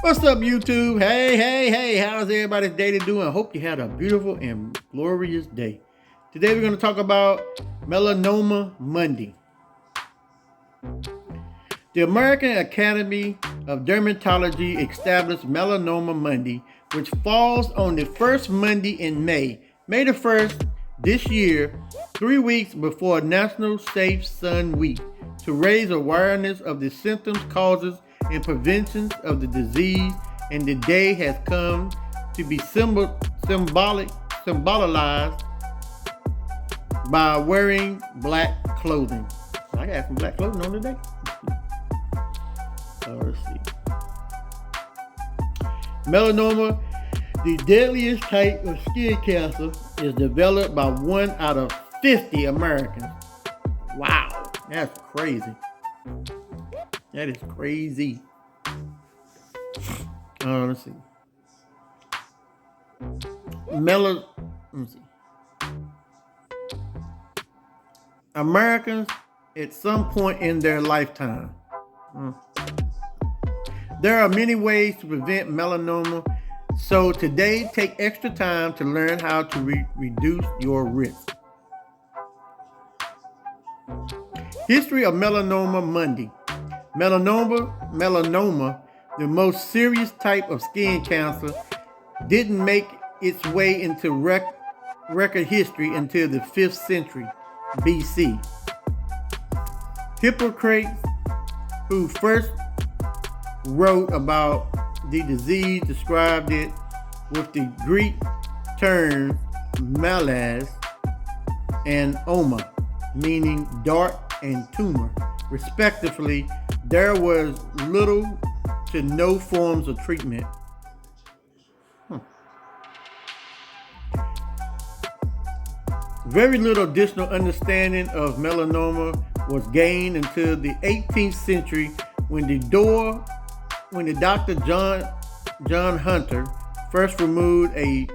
What's up, YouTube? Hey, how's everybody's day doing? I hope you had a beautiful and glorious day. Today we're going to talk about Melanoma Monday. The American Academy of Dermatology established Melanoma Monday, which falls on the first Monday in May, May the 1st this year, 3 weeks before National Safe Sun Week, to raise awareness of the symptoms, causes, and preventions of the disease, and the day has come to be symbolized by wearing black clothing. I got some black clothing on today. Let's see. Melanoma, the deadliest type of skin cancer, is developed by 1 out of 50 Americans. Wow, that's crazy. That is crazy. Let's see. Let me see. Americans at some point in their lifetime. There are many ways to prevent melanoma, so today take extra time to learn how to reduce your risk. History of Melanoma Monday. Melanoma, the most serious type of skin cancer, didn't make its way into record history until the 5th century BC. Hippocrates, who first wrote about the disease, described it with the Greek terms melas and oma, meaning dart and tumor, respectively. There was little to no forms of treatment. Very little additional understanding of melanoma was gained until the 18th century when the Dr. John Hunter first removed a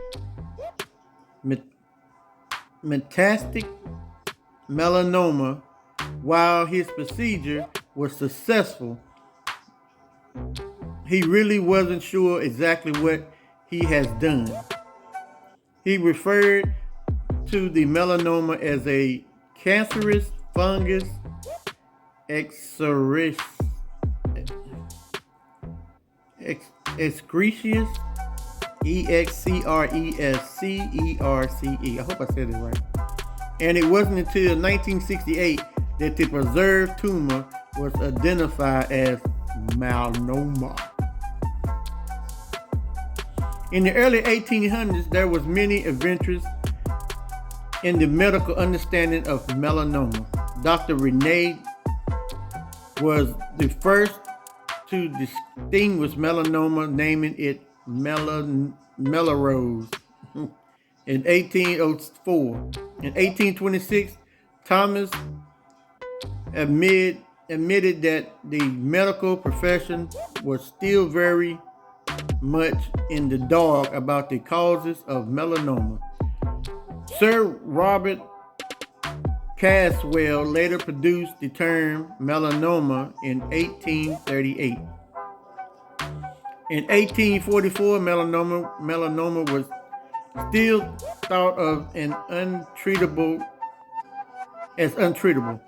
metastatic melanoma. While his procedure was successful, he really wasn't sure exactly what he has done. He referred to the melanoma as a cancerous fungus excorious, EXCRESCERCE. I hope I said it right. And it wasn't until 1968 that the preserved tumor was identified as melanoma. In the early 1800s, there was many adventures in the medical understanding of melanoma. Dr. Renee was the first to distinguish melanoma, naming it Melrose in 1804. In 1826, Thomas admitted that the medical profession was still very much in the dark about the causes of melanoma. Sir Robert Caswell later produced the term melanoma in 1838. In 1844, melanoma was still thought of as untreatable.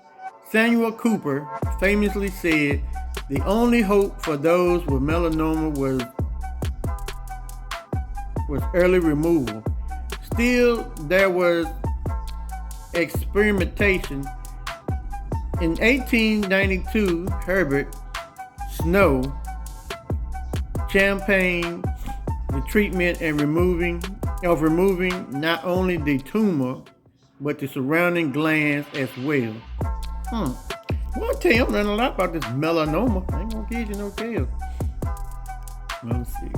Samuel Cooper famously said, "The only hope for those with melanoma was early removal." Still, there was experimentation. In 1892, Herbert Snow championed the treatment and removing not only the tumor but the surrounding glands as well. Well, I'll tell you, I'm learning a lot about this melanoma. I ain't gonna give you no tales. Let's see.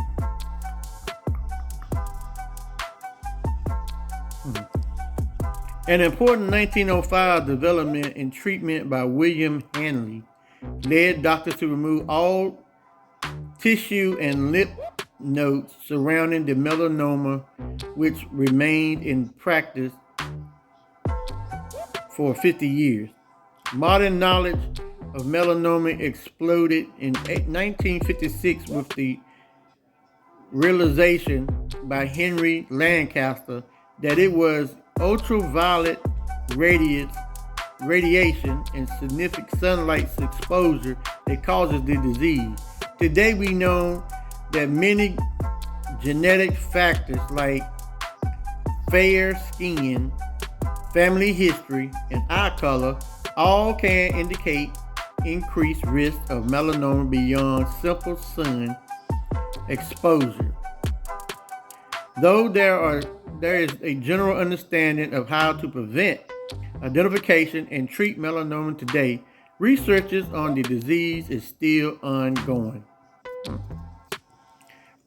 An important 1905 development in treatment by William Hanley led doctors to remove all tissue and lymph nodes surrounding the melanoma, which remained in practice for 50 years. Modern knowledge of melanoma exploded in 1956 with the realization by Henry Lancaster that it was ultraviolet radiation and significant sunlight exposure that causes the disease. Today we know that many genetic factors like fair skin, family history, and eye color all can indicate increased risk of melanoma beyond simple sun exposure. Though there is a general understanding of how to prevent, identification, and treat melanoma today, research on the disease is still ongoing.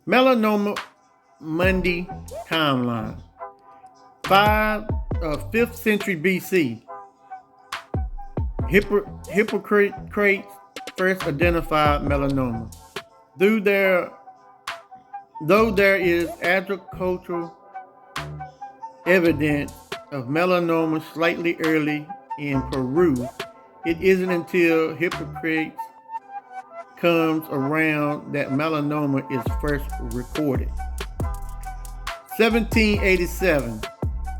Melanoma Monday timeline. 5th century BC. Hippocrates first identified melanoma. Though there is agricultural evidence of melanoma slightly early in Peru, it isn't until Hippocrates comes around that melanoma is first recorded. 1787,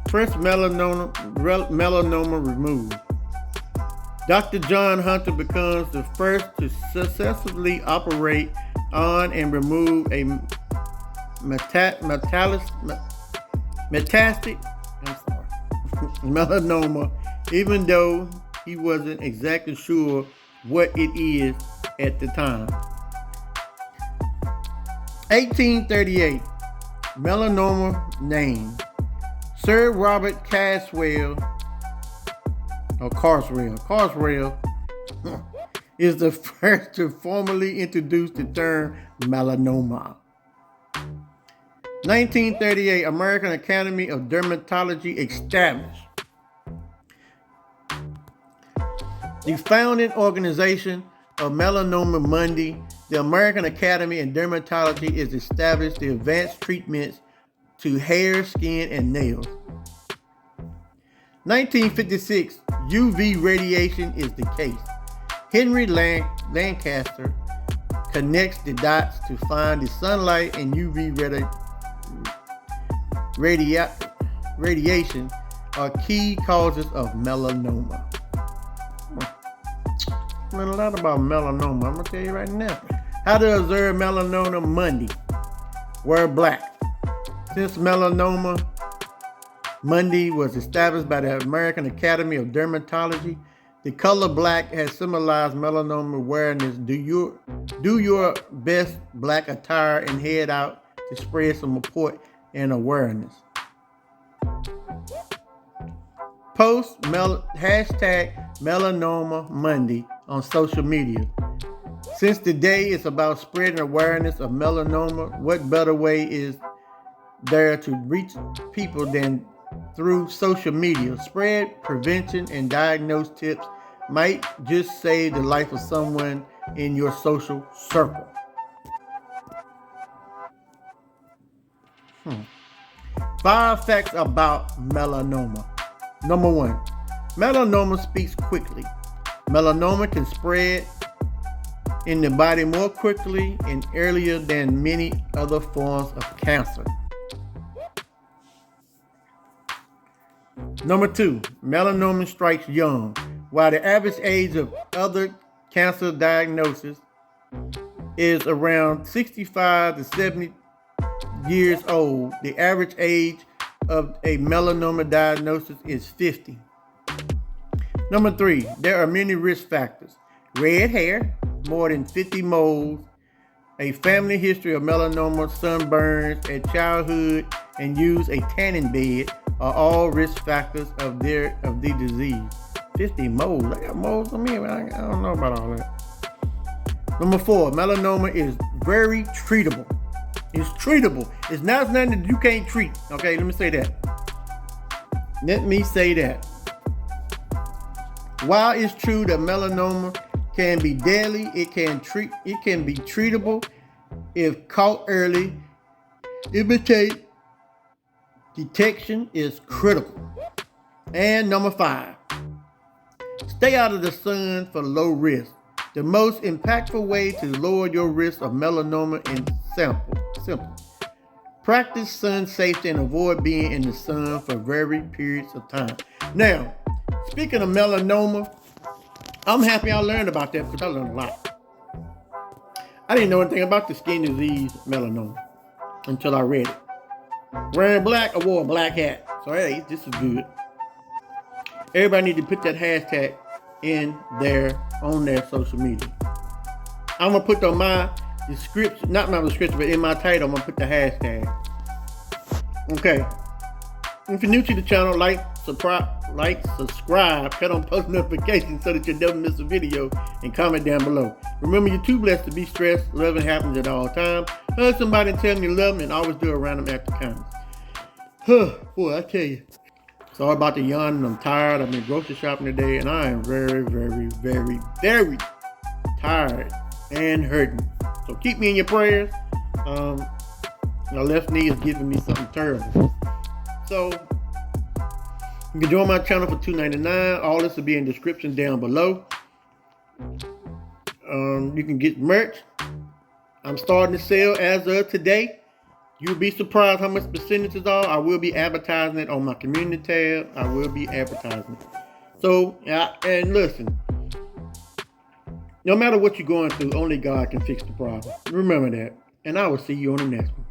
first melanoma removed. Dr. John Hunter becomes the first to successfully operate on and remove a metastatic melanoma, even though he wasn't exactly sure what it is at the time. 1838, melanoma name. Sir Robert Carswell is the first to formally introduce the term melanoma. 1938, American Academy of Dermatology established. The founding organization of Melanoma Monday, the American Academy of Dermatology is established to advance treatments to hair, skin, and nails. 1956, UV radiation is the case. Henry Lancaster connects the dots to find the sunlight and UV radiation are key causes of melanoma. I learned a lot about melanoma. I'm going to tell you right now. How to observe Melanoma Monday. Wear black. Since Melanoma Monday was established by the American Academy of Dermatology, the color black has symbolized melanoma awareness. Do your best black attire and head out to spread some support and awareness. Post hashtag Melanoma Monday on social media. Since today is about spreading awareness of melanoma, what better way is there to reach people than through social media? Spread prevention and diagnose tips might just save the life of someone in your social circle. 5 facts about melanoma. Number 1, melanoma speaks quickly. Melanoma can spread in the body more quickly and earlier than many other forms of cancer. Number 2, melanoma strikes young. While the average age of other cancer diagnosis is around 65 to 70 years old, the average age of a melanoma diagnosis is 50. Number 3, there are many risk factors. Red hair, more than 50 moles, a family history of melanoma, sunburns at childhood, and use a tanning bed are all risk factors of the disease. 50 moles. I got moles on me. I don't know about all that. Number 4, melanoma is very treatable. It's treatable. It's not nothing that you can't treat. Okay, let me say that. While it's true that melanoma can be deadly, it can be treatable if caught early. Immediate detection is critical. And number 5, stay out of the sun for low risk. The most impactful way to lower your risk of melanoma is simple. Practice sun safety and avoid being in the sun for varied periods of time. Now, speaking of melanoma, I'm happy I learned about that because I learned a lot. I didn't know anything about the skin disease melanoma until I read it. Wearing black, I wore a black hat. So hey, this is good. Everybody need to put that hashtag in on their social media. I'm gonna put on my description, not my description, but in my title, I'm gonna put the hashtag. Okay. If you're new to the channel, like, subscribe, cut on post notifications so that you never miss a video, and comment down below. Remember, you're too blessed to be stressed. Loving happens at all times. Hug somebody and tell them you love them, and always do a random act of kindness. Boy, I tell you. Sorry about the yawn. I'm tired. I've been grocery shopping today, and I am very, very, very, very tired and hurting. So keep me in your prayers. My left knee is giving me something terrible. So you can join my channel for $2.99. All this will be in the description down below. You can get merch. I'm starting to sell as of today. You'll be surprised how much percentages are. I will be advertising it on my community tab. I will be advertising it. So, and listen, no matter what you're going through, only God can fix the problem. Remember that. And I will see you on the next one.